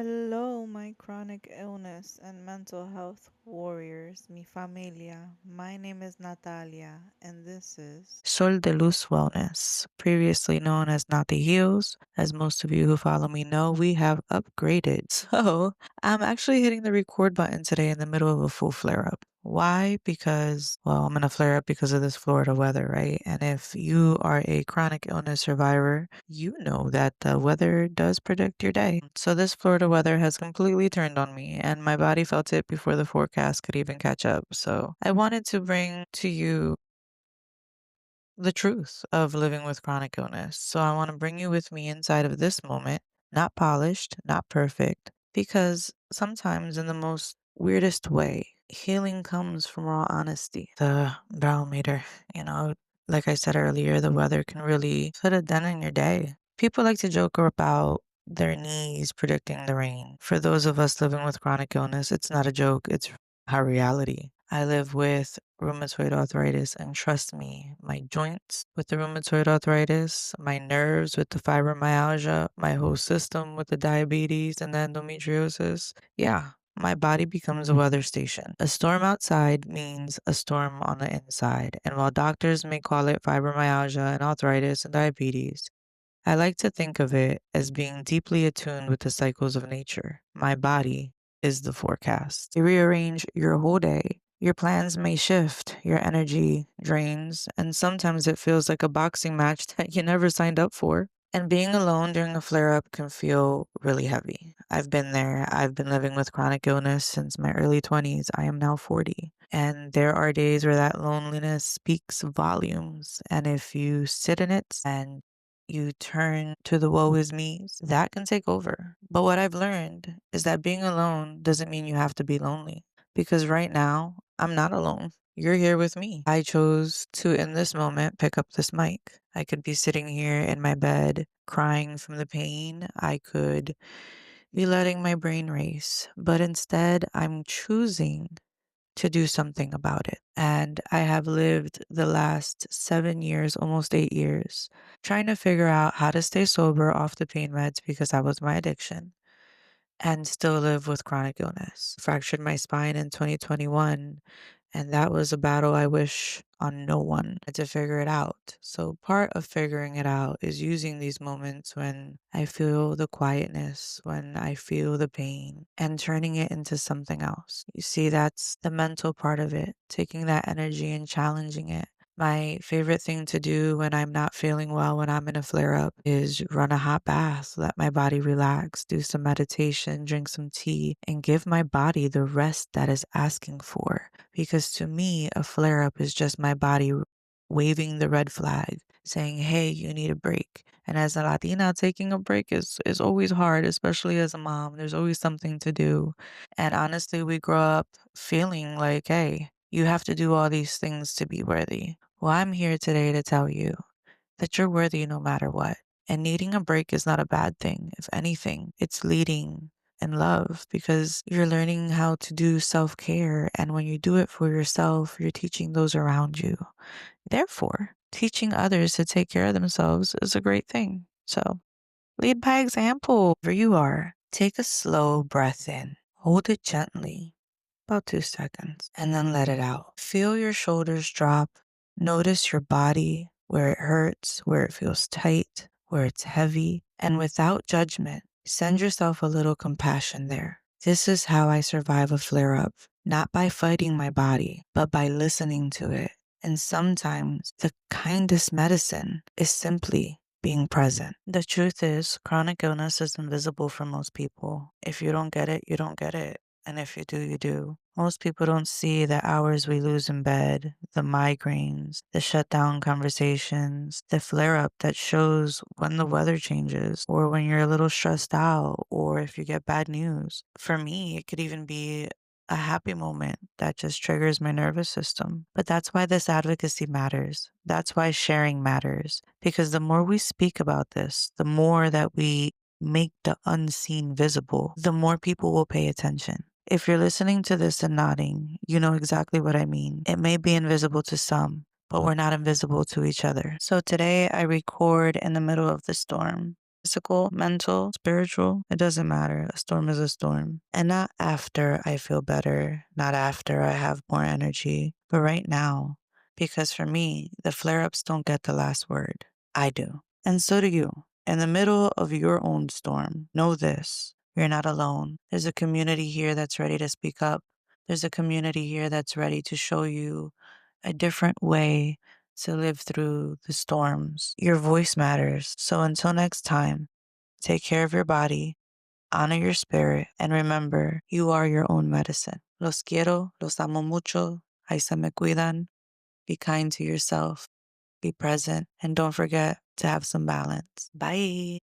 Hello, my chronic illness and mental health warriors, mi familia. My name is Natalia, and this is Sol de Luz Wellness, previously known as Nati Heals. As most of you who follow me know, we have upgraded. So, I'm actually hitting the record button today in the middle of a full flare up. Why? Because, well, I'm in a flare up because of this Florida weather, right? And if you are a chronic illness survivor, you know that the weather does predict your day. So this Florida weather has completely turned on me, and my body felt it before the forecast could even catch up. So I wanted to bring to you the truth of living with chronic illness. So I want to bring you with me inside of this moment, not polished, not perfect, because sometimes in the most weirdest way, healing comes from raw honesty. The barometer, you know, like I said earlier, the weather can really put a dent in your day. People like to joke about their knees predicting the rain. For those of us living with chronic illness, it's not a joke, it's our reality. I live with rheumatoid arthritis, and trust me, my joints with the rheumatoid arthritis, my nerves with the fibromyalgia, my whole system with the diabetes and the endometriosis. Yeah, my body becomes a weather station. A storm outside means a storm on the inside. And while doctors may call it fibromyalgia and arthritis and diabetes, I like to think of it as being deeply attuned with the cycles of nature. My body is the forecast. You rearrange your whole day. Your plans may shift, your energy drains, and sometimes it feels like a boxing match that you never signed up for. And being alone during a flare up can feel really heavy. I've been there. I've been living with chronic illness since my early 20s. I am now 40. And there are days where that loneliness speaks volumes. And if you sit in it and you turn to the woe is me's, that can take over. But what I've learned is that being alone doesn't mean you have to be lonely. Because right now, I'm not alone. You're here with me. I chose to, in this moment, pick up this mic. I could be sitting here in my bed crying from the pain. I could be letting my brain race. But instead, I'm choosing to do something about it. And I have lived the last 7 years, almost 8 years, trying to figure out how to stay sober off the pain meds because that was my addiction and still live with chronic illness. Fractured my spine in 2021, and that was a battle I wish on no one. I had to figure it out. So part of figuring it out is using these moments when I feel the quietness, when I feel the pain, and turning it into something else. You see, that's the mental part of it, taking that energy and challenging it. My favorite thing to do when I'm not feeling well, when I'm in a flare up, is run a hot bath, let my body relax, do some meditation, drink some tea, and give my body the rest that is asking for. Because to me, a flare up is just my body waving the red flag, saying, hey, you need a break. And as a Latina, taking a break is always hard, especially as a mom. There's always something to do. And honestly, we grow up feeling like, hey, you have to do all these things to be worthy. Well, I'm here today to tell you that you're worthy no matter what. And needing a break is not a bad thing. If anything, it's leading in love because you're learning how to do self care. And when you do it for yourself, you're teaching those around you. Therefore, teaching others to take care of themselves is a great thing. So lead by example. Wherever you are, take a slow breath in, hold it gently about 2 seconds, and then let it out. Feel your shoulders drop. Notice your body, where it hurts, where it feels tight, where it's heavy, and without judgment, send yourself a little compassion there. This is how I survive a flare up, not by fighting my body, but by listening to it. And sometimes the kindest medicine is simply being present. The truth is, chronic illness is invisible for most people. If you don't get it, you don't get it. And if you do, you do. Most people don't see the hours we lose in bed, the migraines, the shutdown conversations, the flare up that shows when the weather changes, or when you're a little stressed out, or if you get bad news. For me, it could even be a happy moment that just triggers my nervous system. But that's why this advocacy matters. That's why sharing matters. Because the more we speak about this, the more that we make the unseen visible, the more people will pay attention. If you're listening to this and nodding, you know exactly what I mean. It may be invisible to some, but we're not invisible to each other. So today I record in the middle of the storm. physical, mental, spiritual, it doesn't matter. A storm is a storm. And not after I feel better, not after I have more energy, but right now. Because for me, the flare ups don't get the last word. I do. And so do you. In the middle of your own storm, know this: you're not alone. There's a community here that's ready to speak up. There's a community here that's ready to show you a different way to live through the storms. Your voice matters. So until next time, take care of your body, honor your spirit, and remember, you are your own medicine. Los quiero, los amo mucho. Ahí se me cuidan. Be kind to yourself, be present, and don't forget to have some balance. Bye.